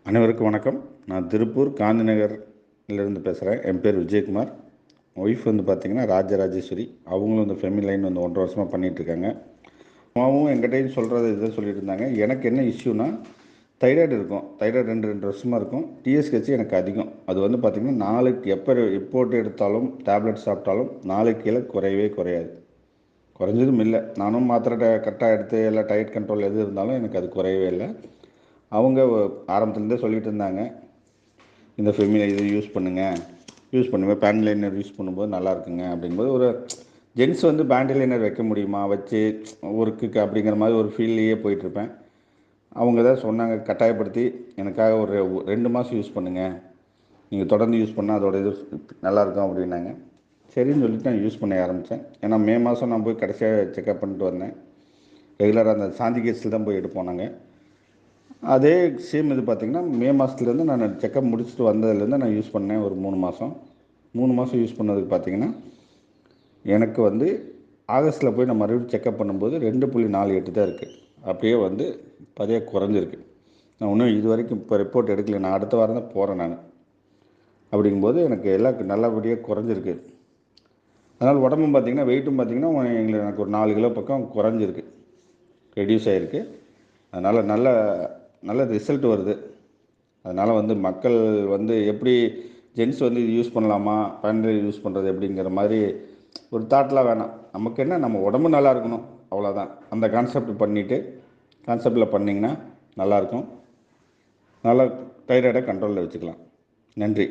அனைவருக்கும் வணக்கம். நான் திருப்பூர் காந்தி நகர்லேருந்து பேசுகிறேன். என் பேர் விஜயகுமார். ஒய்ஃப் வந்து பார்த்திங்கன்னா ராஜராஜேஸ்வரி. அவங்களும் இந்த ஃபெமிலி லைன் வந்து 1.5 வருஷமாக பண்ணிகிட்ருக்காங்க. அம்மாவும் எங்கிட்டையும் சொல்கிறது இதுதான் சொல்லிட்டு இருந்தாங்க. எனக்கு என்ன இஷ்யூனா, தைராய்டு இருக்கும். தைராய்டு 2 வருஷமாக இருக்கும். டிஎஸ்ஹெச் எனக்கு அதிகம். அது வந்து பார்த்திங்கன்னா நாளைக்கு எப்போ ரிப்போர்ட் எடுத்தாலும் டேப்லெட் சாப்பிட்டாலும் நாளைக்கு கீழே குறையவே குறையாது. குறைஞ்சதும் இல்லை. நானும் மாத்திரை கரெக்டாக எடுத்து எல்லாம் டயட் கண்ட்ரோல் எது இருந்தாலும் எனக்கு அது குறையவே இல்லை. அவங்க ஆரம்பத்துலேருந்தே சொல்லிகிட்டு இருந்தாங்க, இந்த ஃபெமிலா இது யூஸ் பண்ணுங்கள் பேண்ட் லைனர் யூஸ் பண்ணும்போது நல்லா இருக்குங்க அப்படிங்கும்போது, ஒரு ஜென்ஸ் வந்து பேண்ட் லைனர் வைக்க முடியுமா, வச்சு ஒர்க்குக்கு அப்படிங்கிற மாதிரி ஒரு ஃபீல்லையே போயிட்டுருப்பேன். அவங்க தான் சொன்னாங்க, கட்டாயப்படுத்தி எனக்காக ஒரு 2 மாதம் யூஸ் பண்ணுங்கள், நீங்கள் தொடர்ந்து யூஸ் பண்ணால் அதோட இது நல்லாயிருக்கும் அப்படின்னாங்க. சரின்னு சொல்லிட்டு நான் யூஸ் பண்ண ஆரம்பித்தேன். ஏன்னா மே மாதம் நான் போய் கடைசியாக செக்அப் பண்ணிட்டு வந்தேன். ரெகுலராக அந்த சாந்தி கேஸில் தான் போய் எடுப்போம் நாங்கள். அதே சேம் இது பார்த்திங்கன்னா மே மாதத்துலேருந்து நான் செக்கப் முடிச்சுட்டு வந்ததுலேருந்து நான் யூஸ் பண்ணேன். ஒரு 3 மாதம் யூஸ் பண்ணதுக்கு பார்த்திங்கன்னா எனக்கு வந்து ஆகஸ்ட்டில் போய் நான் மறுபடியும் செக்கப் பண்ணும்போது 2.48 தான் இருக்குது. அப்படியே வந்து பதியாக குறைஞ்சிருக்கு. நான் இன்னும் இது வரைக்கும் இப்போ ரிப்போர்ட் எடுக்கல. நான் அடுத்த வாரம் தான் போகிறேன் நான். அப்படிங்கும்போது எனக்கு எல்லாம் நல்லபடியாக குறைஞ்சிருக்கு. அதனால் உடம்பும் பார்த்திங்கன்னா வெயிட்டும் பார்த்திங்கன்னா எனக்கு ஒரு 4 கிலோ பக்கம் குறைஞ்சிருக்கு, ரெடியூஸ் ஆகிருக்கு. அதனால் நல்ல ரிசல்ட் வருது. அதனால் வந்து மக்கள் வந்து எப்படி ஜென்ஸ் வந்து இது யூஸ் பண்ணலாமா, பேண்ட் யூஸ் பண்ணுறது எப்படிங்கிற மாதிரி ஒரு தாட்லாம் வேணாம். நமக்கு என்ன, நம்ம உடம்பு நல்லா இருக்கணும், அவ்வளோதான். அந்த கான்செப்டில் பண்ணிங்கன்னா நல்லாயிருக்கும். நல்லா தைராய்டை கண்ட்ரோலில் வச்சுக்கலாம். நன்றி.